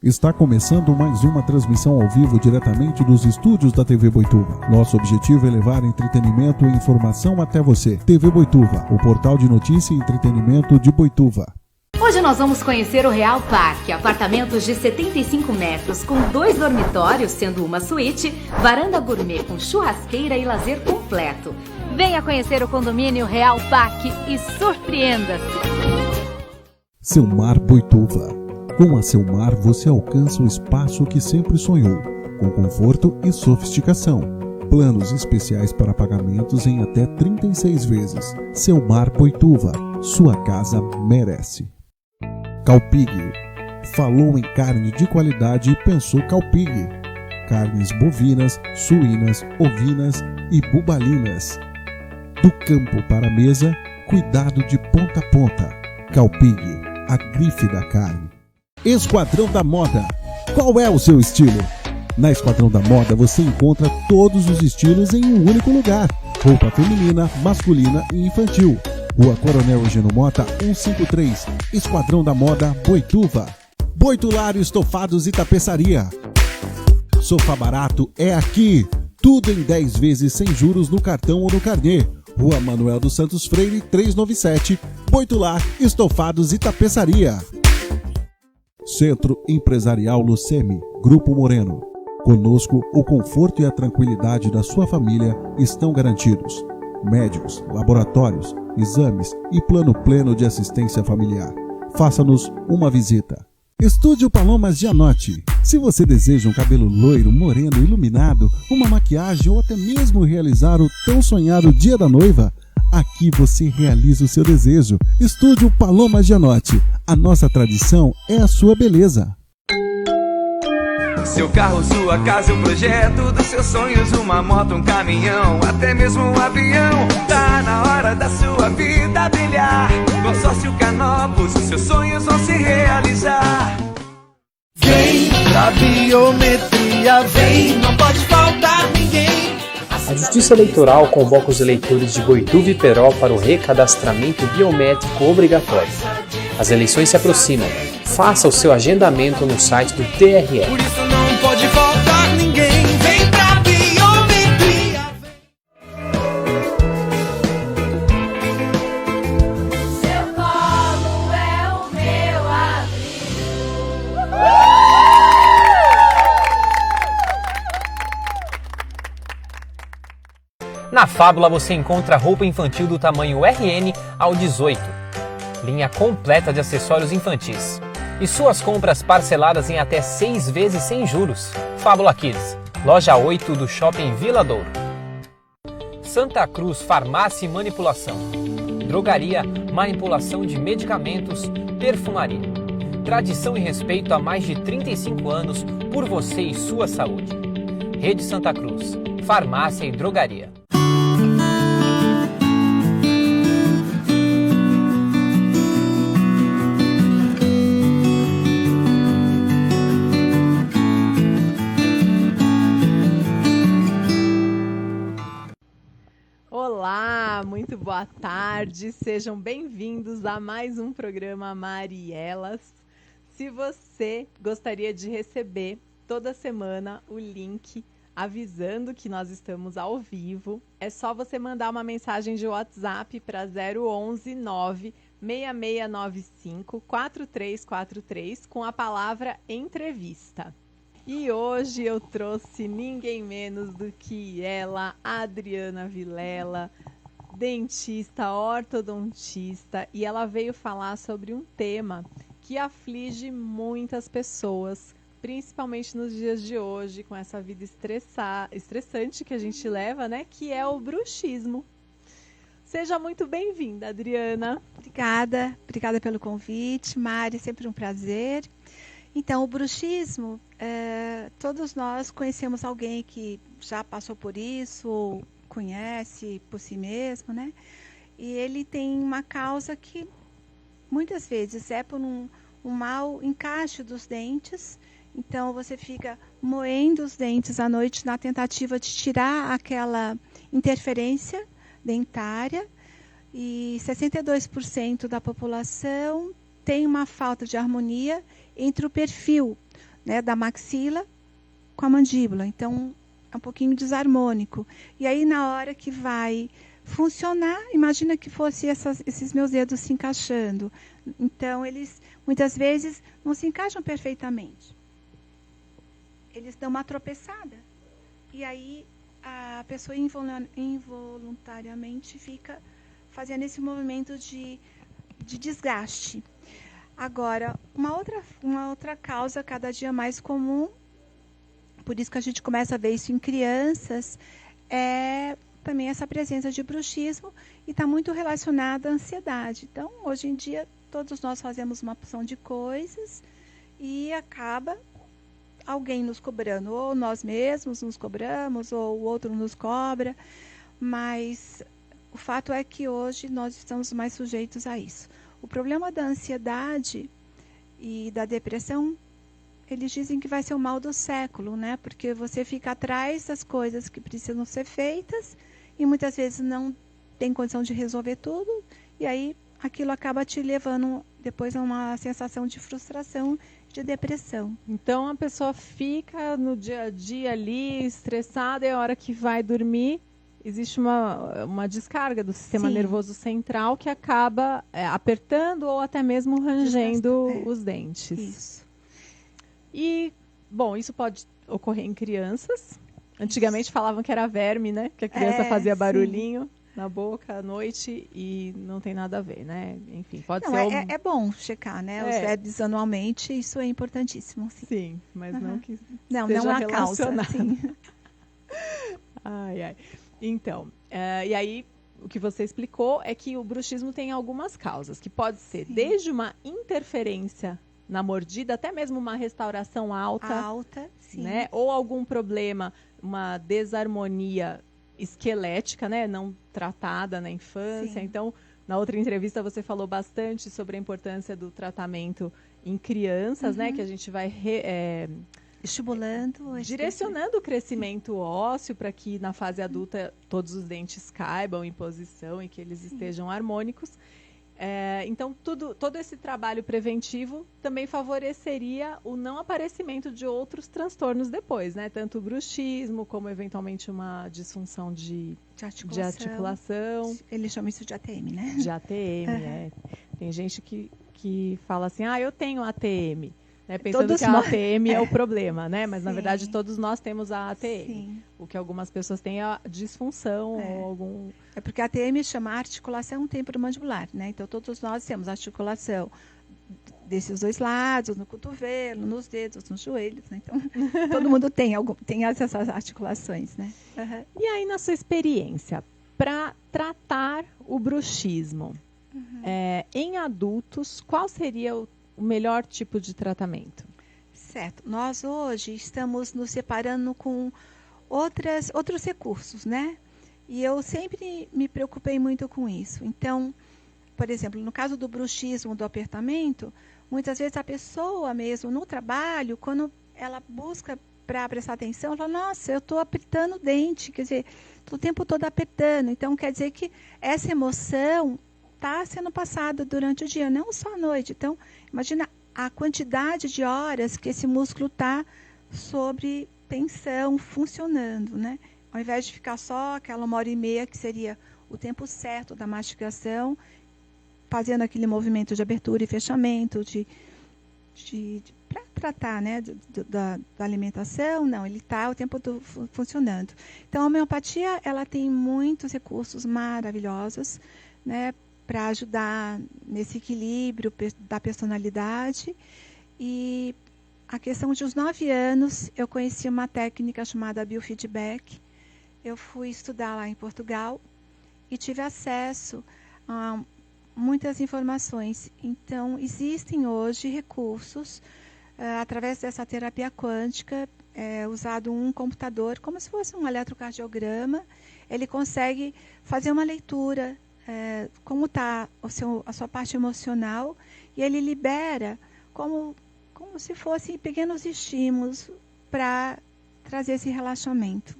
Está começando mais uma transmissão ao vivo diretamente dos estúdios da TV Boituva. Nosso objetivo é levar entretenimento e informação até você. TV Boituva, o portal de notícia e entretenimento de Boituva. Hoje nós vamos conhecer o Real Parque, apartamentos de 75 metros com 2 dormitórios, sendo uma suíte, varanda gourmet com churrasqueira e lazer completo. Venha conhecer o condomínio Real Parque e surpreenda-se. Selmar Boituva. Com a Selmar você alcança o espaço que sempre sonhou, com conforto e sofisticação. Planos especiais para pagamentos em até 36 vezes. Selmar Boituva, sua casa merece. Calpig. Falou em carne de qualidade e pensou Calpig. Carnes bovinas, suínas, ovinas e bubalinas. Do campo para a mesa, cuidado de ponta a ponta. Calpig, a grife da carne. Esquadrão da Moda. Qual é o seu estilo? Na Esquadrão da Moda você encontra todos os estilos em um único lugar. Roupa feminina, masculina e infantil. Rua Coronel Eugênio Mota, 153. Esquadrão da Moda, Boituva. Boitulário Estofados e Tapeçaria. Sofá barato é aqui. Tudo em 10 vezes sem juros no cartão ou no carnê. Rua Manuel dos Santos Freire, 397. Boitular Estofados e Tapeçaria. Centro Empresarial Lucemi, Grupo Moreno. Conosco, o conforto e a tranquilidade da sua família estão garantidos. Médicos, laboratórios, exames e plano pleno de assistência familiar. Faça-nos uma visita. Estúdio Palomas Gianotti. Se você deseja um cabelo loiro, moreno, iluminado, uma maquiagem ou até mesmo realizar o tão sonhado dia da noiva, aqui você realiza o seu desejo. Estúdio Palomas Gianotti. A nossa tradição é a sua beleza. Seu carro, sua casa, o projeto dos seus sonhos, uma moto, um caminhão, até mesmo um avião. Tá na hora da sua vida brilhar. Consórcio Canopus, os seus sonhos vão se realizar. Vem pra biometria, vem, não pode faltar ninguém. A Justiça Eleitoral convoca os eleitores de Boituva e Peró para o recadastramento biométrico obrigatório. As eleições se aproximam. Faça o seu agendamento no site do TRE. Por isso não pode faltar ninguém. Vem pra biometria. Seu colo é o meu abrigo. Na Fábula você encontra roupa infantil do tamanho RN ao 18. Linha completa de acessórios infantis. E suas compras parceladas em até 6 vezes sem juros. Fábula Kids, loja 8 do Shopping Vila Douro. Santa Cruz Farmácia e Manipulação. Drogaria, manipulação de medicamentos, perfumaria. Tradição e respeito há mais de 35 anos por você e sua saúde. Rede Santa Cruz, farmácia e drogaria. Olá, muito boa tarde, sejam bem-vindos a mais um programa Marielas. Se você gostaria de receber toda semana o link avisando que nós estamos ao vivo, é só você mandar uma mensagem de WhatsApp para 011 96695 4343 com a palavra entrevista. E hoje eu trouxe ninguém menos do que ela, Adriana Vilela, dentista, ortodontista, e ela veio falar sobre um tema que aflige muitas pessoas, principalmente nos dias de hoje, com essa vida estressante que a gente leva, né? Que é o bruxismo. Seja muito bem-vinda, Adriana. Obrigada pelo convite, Mari, sempre um prazer. Então, o bruxismo, todos nós conhecemos alguém que já passou por isso, ou conhece por si mesmo, né? E ele tem uma causa que, muitas vezes, é por um mau encaixe dos dentes. Então, você fica moendo os dentes à noite na tentativa de tirar aquela interferência dentária. E 62% da população tem uma falta de harmonia entre o perfil né, da maxila com a mandíbula. Então, é um pouquinho desarmônico. E aí, na hora que vai funcionar, imagina que fosse esses meus dedos se encaixando. Então, eles, muitas vezes, não se encaixam perfeitamente. Eles dão uma tropeçada. E aí, a pessoa involuntariamente fica fazendo esse movimento de desgaste. Agora, uma outra causa cada dia mais comum, por isso que a gente começa a ver isso em crianças, é também essa presença de bruxismo e está muito relacionada à ansiedade. Então, hoje em dia, todos nós fazemos uma opção de coisas e acaba alguém nos cobrando, ou nós mesmos nos cobramos, ou o outro nos cobra, mas o fato é que hoje nós estamos mais sujeitos a isso. O problema da ansiedade e da depressão, eles dizem que vai ser o mal do século, né? Porque você fica atrás das coisas que precisam ser feitas e muitas vezes não tem condição de resolver tudo, e aí aquilo acaba te levando depois a uma sensação de frustração, de depressão. Então a pessoa fica no dia a dia ali, estressada, e a hora que vai dormir, existe uma descarga do sistema nervoso central que acaba apertando ou até mesmo rangendo os dentes. Isso. E, bom, isso pode ocorrer em crianças. Antigamente falavam que era verme, né? Que a criança fazia barulhinho na boca à noite e não tem nada a ver, né? Enfim, pode ser... É bom checar, né? Os vermes anualmente, isso é importantíssimo. Sim, mas não que não esteja a causa. Sim. Ai, ai. Então, e aí o que você explicou é que o bruxismo tem algumas causas, que pode ser desde uma interferência na mordida, até mesmo uma restauração alta, sim. Né? Ou algum problema, uma desarmonia esquelética, né? Não tratada na infância. Sim. Então, na outra entrevista você falou bastante sobre a importância do tratamento em crianças, né? Que a gente vai estimulando, direcionando o crescimento ósseo para que na fase adulta todos os dentes caibam em posição e que eles estejam harmônicos. Então, todo esse trabalho preventivo também favoreceria o não aparecimento de outros transtornos depois, né? Tanto o bruxismo, como eventualmente uma disfunção de articulação. Eles chamam isso de ATM, né? De ATM, Tem gente que fala assim, eu tenho ATM. Né, pensando que a ATM é o problema, né? Mas, na verdade, todos nós temos a ATM. Sim. O que algumas pessoas têm é a disfunção ou algum... É porque a ATM chama articulação temporomandibular, né? Então, todos nós temos articulação desses dois lados, no cotovelo, nos dedos, nos joelhos, né? Então, todo mundo tem essas articulações, né? E aí, na sua experiência, para tratar o bruxismo em adultos, qual seria o melhor tipo de tratamento? Certo. Nós hoje estamos nos separando com outros recursos, né? E eu sempre me preocupei muito com isso. Então, por exemplo, no caso do bruxismo, do apertamento, muitas vezes a pessoa mesmo no trabalho, quando ela busca para prestar atenção, ela fala, nossa, eu estou apertando o dente, quer dizer, estou o tempo todo apertando. Então, quer dizer que essa emoção está sendo passada durante o dia, não só à noite. Então, imagina a quantidade de horas que esse músculo está sob tensão, funcionando, né? Ao invés de ficar só aquela 1h30, que seria o tempo certo da mastigação, fazendo aquele movimento de abertura e fechamento, para tratar, né, da alimentação, não, ele está o tempo todo funcionando. Então, a homeopatia, ela tem muitos recursos maravilhosos, né, para ajudar nesse equilíbrio da personalidade. E a questão de uns 9 anos, eu conheci uma técnica chamada biofeedback. Eu fui estudar lá em Portugal e tive acesso a muitas informações. Então, existem hoje recursos, através dessa terapia quântica, usado um computador, como se fosse um eletrocardiograma. Ele consegue fazer uma leitura como está a sua parte emocional, e ele libera como se fossem pequenos estímulos para trazer esse relaxamento.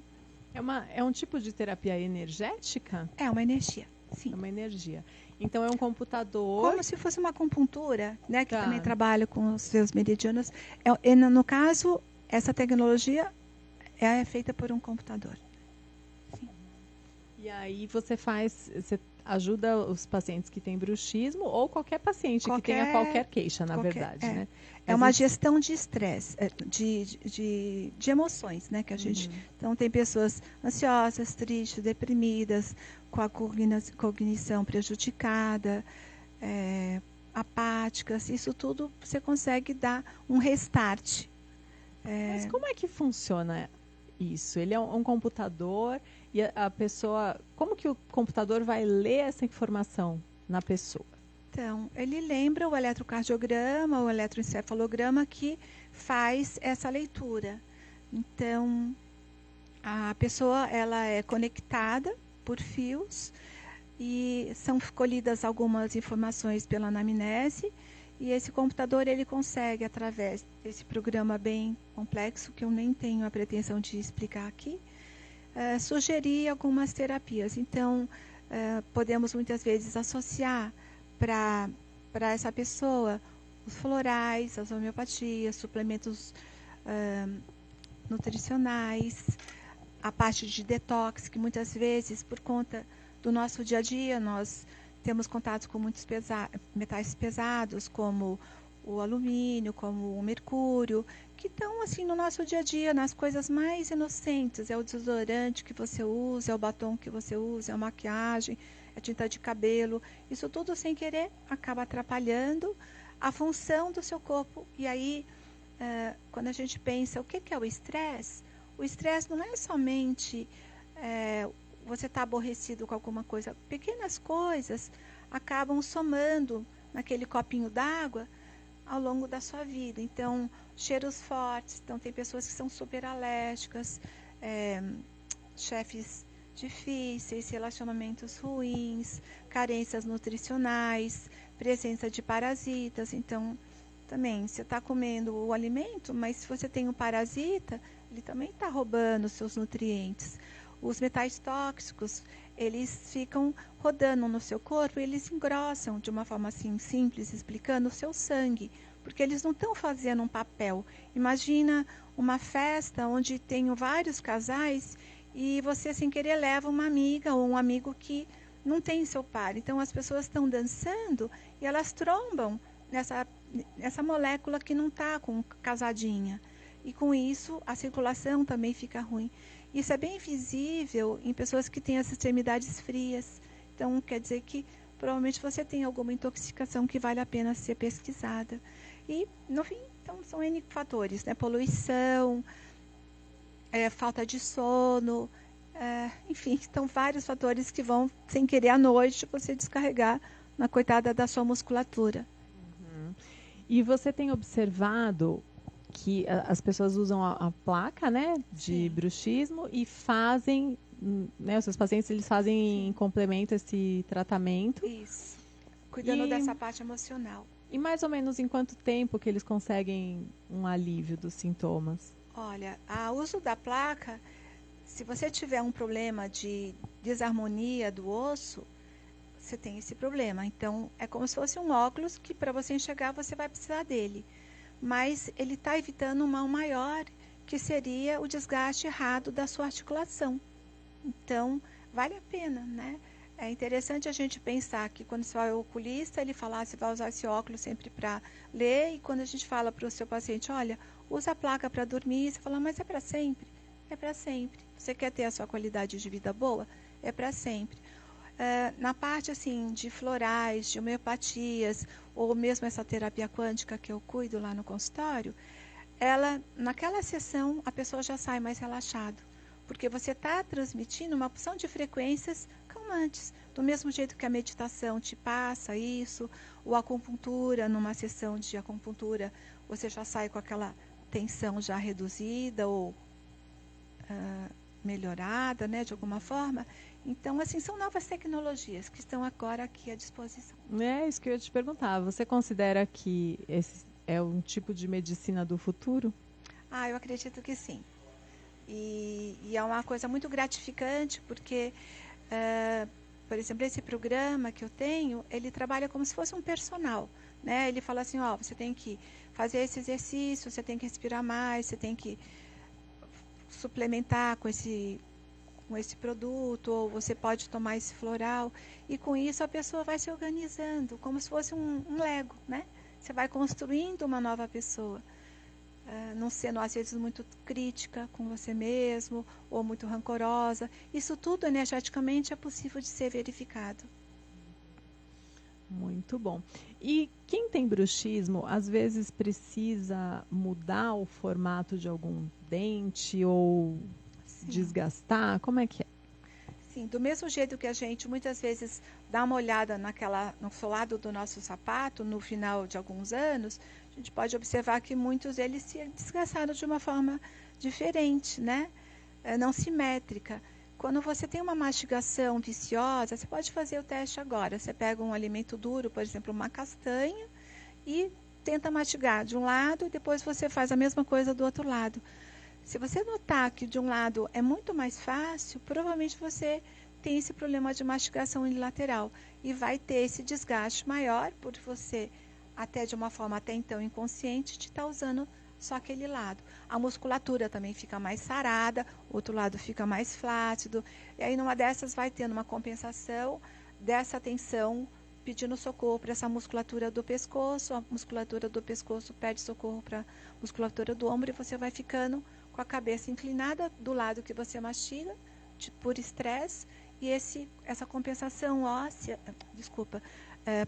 É um tipo de terapia energética? É uma energia. Sim. É uma energia. Então é um computador... Como se fosse uma acupuntura, né? Que também trabalha com os seus meridianos. No caso, essa tecnologia é feita por um computador. Sim. E aí você ajuda os pacientes que têm bruxismo ou qualquer paciente que tenha qualquer queixa, na verdade, né? É uma gestão de estresse, de emoções, né? Que a gente... Então, tem pessoas ansiosas, tristes, deprimidas, com a cognição prejudicada, apáticas. Isso tudo você consegue dar um restart. Mas como é que funciona isso? Ele é um computador e a pessoa... Como que o computador vai ler essa informação na pessoa? Então, ele lembra o eletrocardiograma, o eletroencefalograma que faz essa leitura. Então, a pessoa ela é conectada por fios e são colhidas algumas informações pela anamnese, e esse computador ele consegue, através desse programa bem complexo, que eu nem tenho a pretensão de explicar aqui, sugerir algumas terapias. Então, podemos muitas vezes associar para essa pessoa os florais, as homeopatias, suplementos nutricionais, a parte de detox, que muitas vezes, por conta do nosso dia a dia, nós temos contato com muitos metais pesados, como o alumínio, como o mercúrio, que estão assim no nosso dia a dia, nas coisas mais inocentes. É o desodorante que você usa, é o batom que você usa, é a maquiagem, é a tinta de cabelo. Isso tudo, sem querer, acaba atrapalhando a função do seu corpo. E aí, quando a gente pensa o que é o estresse não é somente você estar aborrecido com alguma coisa. Pequenas coisas acabam somando naquele copinho d'água ao longo da sua vida. Então, cheiros fortes. Então, tem pessoas que são super alérgicas, chefes difíceis, relacionamentos ruins, carências nutricionais, presença de parasitas. Então, também, você está comendo o alimento, mas se você tem um parasita, ele também está roubando os seus nutrientes. Os metais tóxicos, eles ficam rodando no seu corpo e eles engrossam, de uma forma assim simples, explicando, o seu sangue, porque eles não estão fazendo um papel. Imagina uma festa onde tem vários casais e você, sem querer, leva uma amiga ou um amigo que não tem seu par. Então, as pessoas estão dançando e elas trombam nessa molécula que não está casadinha. E com isso, a circulação também fica ruim. Isso é bem visível em pessoas que têm as extremidades frias. Então, quer dizer que provavelmente você tem alguma intoxicação que vale a pena ser pesquisada. E, no fim, então, são N fatores, né? Poluição, falta de sono, enfim, estão vários fatores que vão, sem querer, à noite, você descarregar na coitada da sua musculatura. E você tem observado que as pessoas usam a placa, né, de bruxismo e fazem, né, os seus pacientes, eles fazem em complemento esse tratamento. Isso. Cuidando dessa parte emocional. E mais ou menos em quanto tempo que eles conseguem um alívio dos sintomas? Olha, o uso da placa, se você tiver um problema de desarmonia do osso, você tem esse problema. Então, é como se fosse um óculos que, para você enxergar, você vai precisar dele. Mas ele está evitando um mal maior, que seria o desgaste errado da sua articulação. Então, vale a pena, né? É interessante a gente pensar que quando você vai ao oculista, ele fala, você vai usar esse óculos sempre para ler, e quando a gente fala para o seu paciente, olha, usa a placa para dormir, você fala, mas é para sempre? É para sempre. Você quer ter a sua qualidade de vida boa? É para sempre. Na parte assim de florais, de homeopatias, ou mesmo essa terapia quântica que eu cuido lá no consultório, naquela sessão a pessoa já sai mais relaxado, porque você está transmitindo uma opção de frequências calmantes, do mesmo jeito que a meditação te passa isso, ou a acupuntura, numa sessão de acupuntura, você já sai com aquela tensão já reduzida ou melhorada, né, de alguma forma. Então, assim, são novas tecnologias que estão agora aqui à disposição. É isso que eu ia te perguntar. Você considera que esse é um tipo de medicina do futuro? Eu acredito que sim. E é uma coisa muito gratificante, porque, por por exemplo, esse programa que eu tenho, ele trabalha como se fosse um personal, né? Ele fala assim, ó, você tem que fazer esse exercício, você tem que respirar mais, você tem que suplementar com esse produto, ou você pode tomar esse floral, e com isso a pessoa vai se organizando, como se fosse um Lego, né? Você vai construindo uma nova pessoa, não sendo às vezes muito crítica com você mesmo, ou muito rancorosa. Isso tudo energeticamente é possível de ser verificado. Muito bom. E quem tem bruxismo, às vezes precisa mudar o formato de algum dente ou desgastar? Como é que é? Sim, do mesmo jeito que a gente muitas vezes dá uma olhada no solado do nosso sapato no final de alguns anos, a gente pode observar que muitos deles se desgastaram de uma forma diferente, né? Não simétrica. Quando você tem uma mastigação viciosa, você pode fazer o teste agora. Você pega um alimento duro, por exemplo, uma castanha, e tenta mastigar de um lado e depois você faz a mesma coisa do outro lado. Se você notar que de um lado é muito mais fácil, provavelmente você tem esse problema de mastigação unilateral e vai ter esse desgaste maior por você, até de uma forma até então inconsciente, de estar usando só aquele lado. A musculatura também fica mais sarada, o outro lado fica mais flácido, e aí numa dessas vai tendo uma compensação dessa tensão, pedindo socorro para essa musculatura do pescoço, a musculatura do pescoço pede socorro para a musculatura do ombro, e você vai ficando com a cabeça inclinada do lado que você mastiga, por estresse, e essa compensação óssea,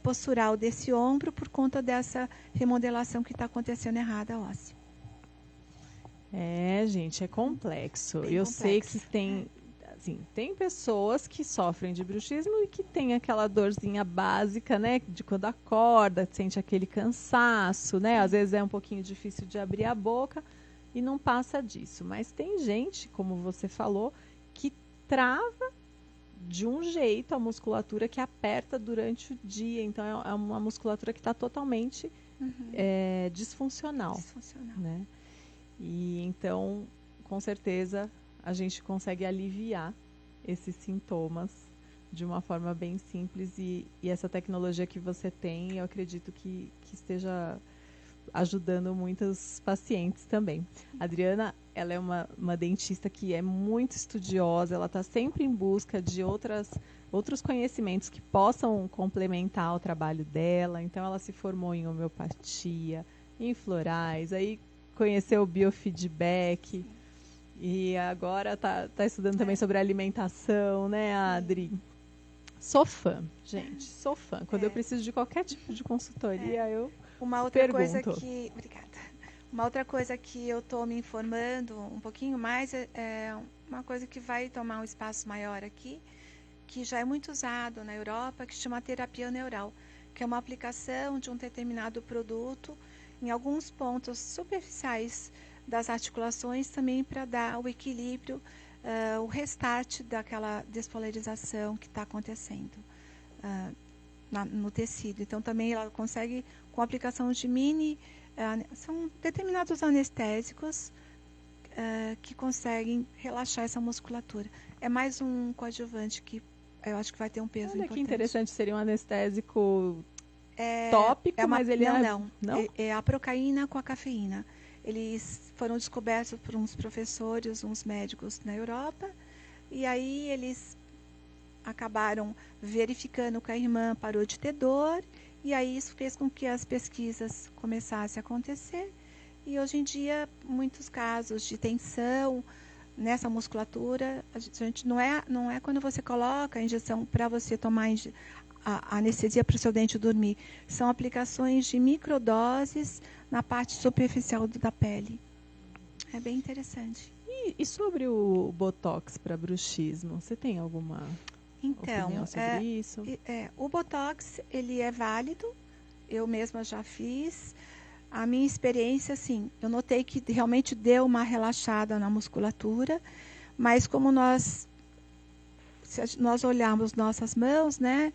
postural desse ombro por conta dessa remodelação que está acontecendo errada óssea. Gente, é complexo. Bem Eu complexo. sei que tem pessoas que sofrem de bruxismo e que tem aquela dorzinha básica, né? De quando acorda, sente aquele cansaço, né? Às vezes é um pouquinho difícil de abrir a boca e não passa disso. Mas tem gente, como você falou, que trava de um jeito a musculatura, que aperta durante o dia. Então é uma musculatura que está totalmente disfuncional. Né? E então, com certeza, a gente consegue aliviar esses sintomas de uma forma bem simples, e essa tecnologia que você tem, eu acredito que esteja ajudando muitos pacientes também. A Adriana, ela é uma dentista que é muito estudiosa, ela está sempre em busca de outros conhecimentos que possam complementar o trabalho dela. Então ela se formou em homeopatia, em florais, aí conheceu o biofeedback, e agora tá estudando também sobre alimentação, né, Adri? Sou fã, gente, sou fã. Quando eu preciso de qualquer tipo de consultoria, eu Uma outra pergunto. Uma outra coisa que eu estou me informando um pouquinho mais é uma coisa que vai tomar um espaço maior aqui, que já é muito usado na Europa, que se chama terapia neural, que é uma aplicação de um determinado produto em alguns pontos superficiais das articulações, também para dar o equilíbrio, o restart daquela despolarização que está acontecendo no tecido. Então também ela consegue, com a aplicação de são determinados anestésicos que conseguem relaxar essa musculatura. É mais um coadjuvante que eu acho que vai ter um peso importante. Que interessante, seria um anestésico tópico, mas ele não. É a procaína com a cafeína. Eles foram descobertos por uns professores, uns médicos na Europa, e aí eles acabaram verificando que a irmã parou de ter dor, e aí isso fez com que as pesquisas começassem a acontecer, e hoje em dia muitos casos de tensão nessa musculatura, a gente não é quando você coloca a injeção para você tomar a anestesia para o seu dente dormir, são aplicações de microdoses na parte superficial da pele. É bem interessante. E sobre o Botox para bruxismo, você tem alguma opinião sobre isso? O Botox, ele é válido, eu mesma já fiz. A minha experiência, assim, eu notei que realmente deu uma relaxada na musculatura, mas como se nós olharmos nossas mãos, né,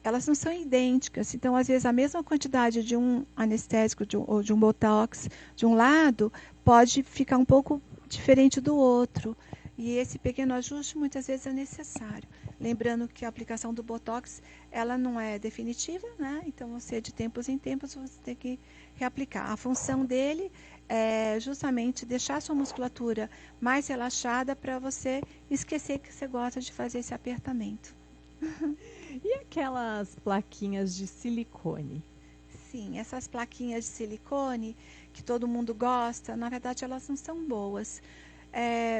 elas não são idênticas. Então, às vezes, a mesma quantidade de um anestésico ou de um Botox de um lado pode ficar um pouco diferente do outro. E esse pequeno ajuste muitas vezes é necessário. Lembrando que a aplicação do Botox, ela não é definitiva, né? Então, você de tempos em tempos você tem que reaplicar. A função dele é justamente deixar a sua musculatura mais relaxada para você esquecer que você gosta de fazer esse apertamento. E aquelas plaquinhas de silicone? Sim, essas plaquinhas de silicone que todo mundo gosta, na verdade elas não são boas.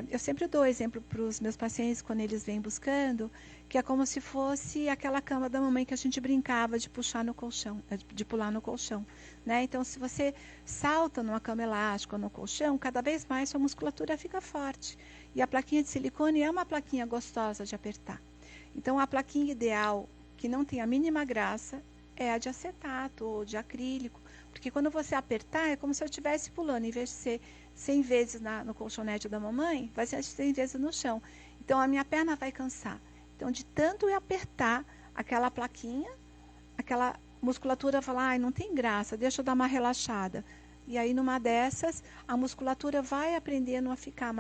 Eu sempre dou exemplo para os meus pacientes quando eles vêm buscando, que é como se fosse aquela cama da mamãe que a gente brincava de puxar no colchão, de pular no colchão, né? Então, se você salta numa cama elástica ou no colchão, cada vez mais sua musculatura fica forte. E a plaquinha de silicone é uma plaquinha gostosa de apertar. Então, a plaquinha ideal, que não tem a mínima graça, é a de acetato ou de acrílico, porque quando você apertar é como se eu estivesse pulando, em vez de ser 100 vezes no colchonete da mamãe, vai ser 100 vezes no chão. Então, a minha perna vai cansar. Então, de tanto eu apertar aquela plaquinha, aquela musculatura fala, ai, não tem graça, deixa eu dar uma relaxada. E aí, numa dessas, a musculatura vai aprendendo a ficar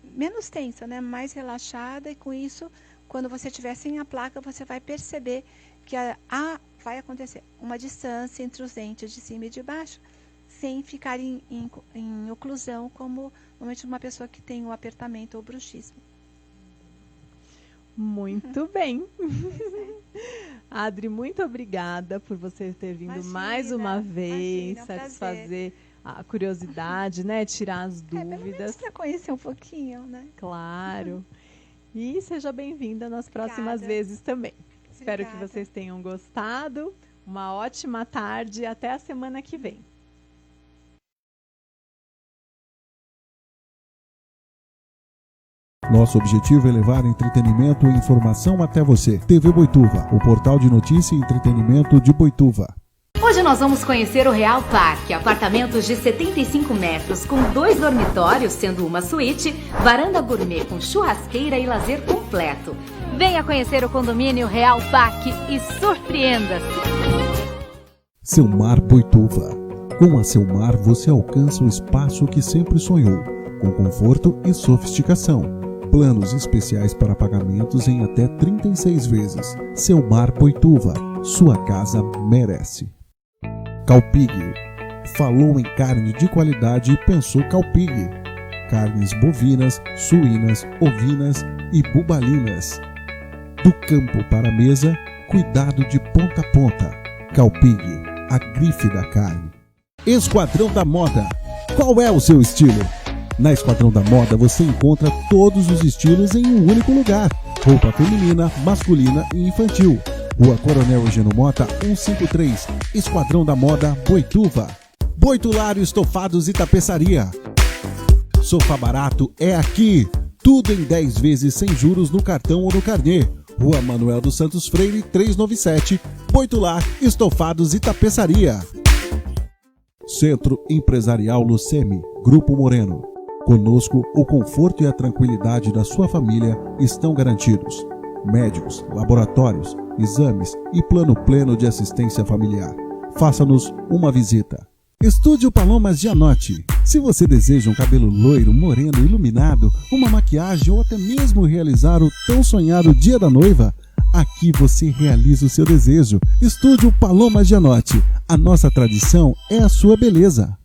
menos tensa, né? Mais relaxada, e com isso, quando você estiver sem a placa, você vai perceber que vai acontecer uma distância entre os dentes de cima e de baixo, sem ficar em oclusão, como normalmente uma pessoa que tem o apertamento ou bruxismo. Muito bem. Adri, muito obrigada por você ter vindo mais uma vez, satisfazer a curiosidade, né? Tirar as dúvidas. Pelo menos para conhecer um pouquinho, né? Claro. E seja bem-vinda nas próximas vezes também. Espero que vocês tenham gostado. Uma ótima tarde e até a semana que vem. Nosso objetivo é levar entretenimento e informação até você. TV Boituva, o portal de notícia e entretenimento de Boituva. Hoje nós vamos conhecer o Real Parque, apartamentos de 75 metros com 2 dormitórios, sendo uma suíte, varanda gourmet com churrasqueira e lazer completo. Venha conhecer o condomínio Real Parque e surpreenda-se! Selmar Boituva. Com a Selmar você alcança o espaço que sempre sonhou, com conforto e sofisticação. Planos especiais para pagamentos em até 36 vezes. Selmar Boituva, sua casa merece. Calpig. Falou em carne de qualidade e pensou Calpig. Carnes bovinas, suínas, ovinas e bubalinas. Do campo para a mesa, cuidado de ponta a ponta. Calpig, a grife da carne. Esquadrão da Moda. Qual é o seu estilo? Na Esquadrão da Moda você encontra todos os estilos em um único lugar. Roupa feminina, masculina e infantil. Rua Coronel Eugênio Mota, 153, Esquadrão da Moda, Boituva. Boitulário Estofados e Tapeçaria. Sofá barato é aqui. Tudo em 10 vezes sem juros no cartão ou no carnê. Rua Manuel dos Santos Freire, 397, Boitular Estofados e Tapeçaria. Centro Empresarial Lucemi, Grupo Moreno. Conosco, o conforto e a tranquilidade da sua família estão garantidos. Médicos, laboratórios, exames e plano pleno de assistência familiar. Faça-nos uma visita. Estúdio Palomas Gianotti. Se você deseja um cabelo loiro, moreno, iluminado, uma maquiagem ou até mesmo realizar o tão sonhado Dia da Noiva, aqui você realiza o seu desejo. Estúdio Palomas Gianotti. A nossa tradição é a sua beleza.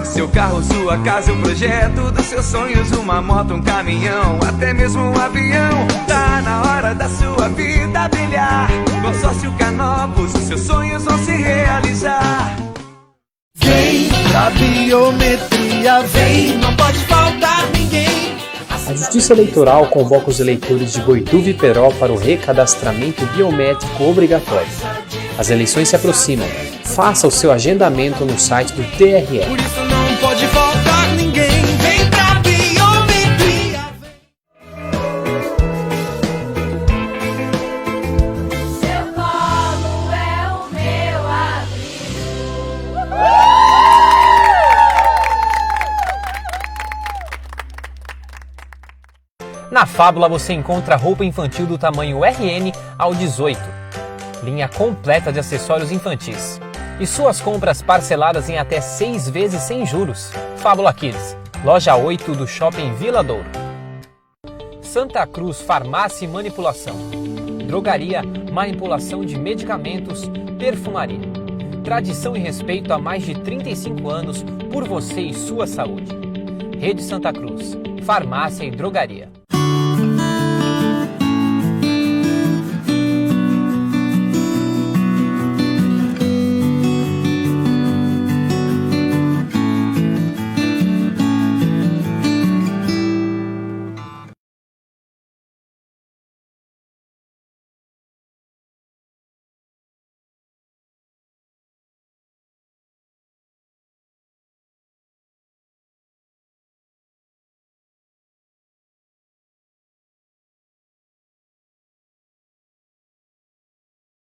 Seu carro, sua casa, o projeto dos seus sonhos, uma moto, um caminhão, até mesmo um avião. Tá na hora da sua vida brilhar. Consórcio Canopus, seus sonhos vão se realizar. Vem pra biometria, vem, não pode faltar ninguém. A Justiça Eleitoral convoca os eleitores de Boituva e Peró para o recadastramento biométrico obrigatório. As eleições se aproximam. Faça o seu agendamento no site do TRE. Por isso não pode faltar ninguém. Vem pra biometria. Seu colo é o meu abrigo. Na Fábula você encontra roupa infantil do tamanho RN ao 18. Linha completa de acessórios infantis. E suas compras parceladas em até 6 vezes sem juros. Fábula Kids. Loja 8 do Shopping Vila Douro. Santa Cruz Farmácia e Manipulação. Drogaria, manipulação de medicamentos, perfumaria. Tradição e respeito há mais de 35 anos por você e sua saúde. Rede Santa Cruz, farmácia e drogaria.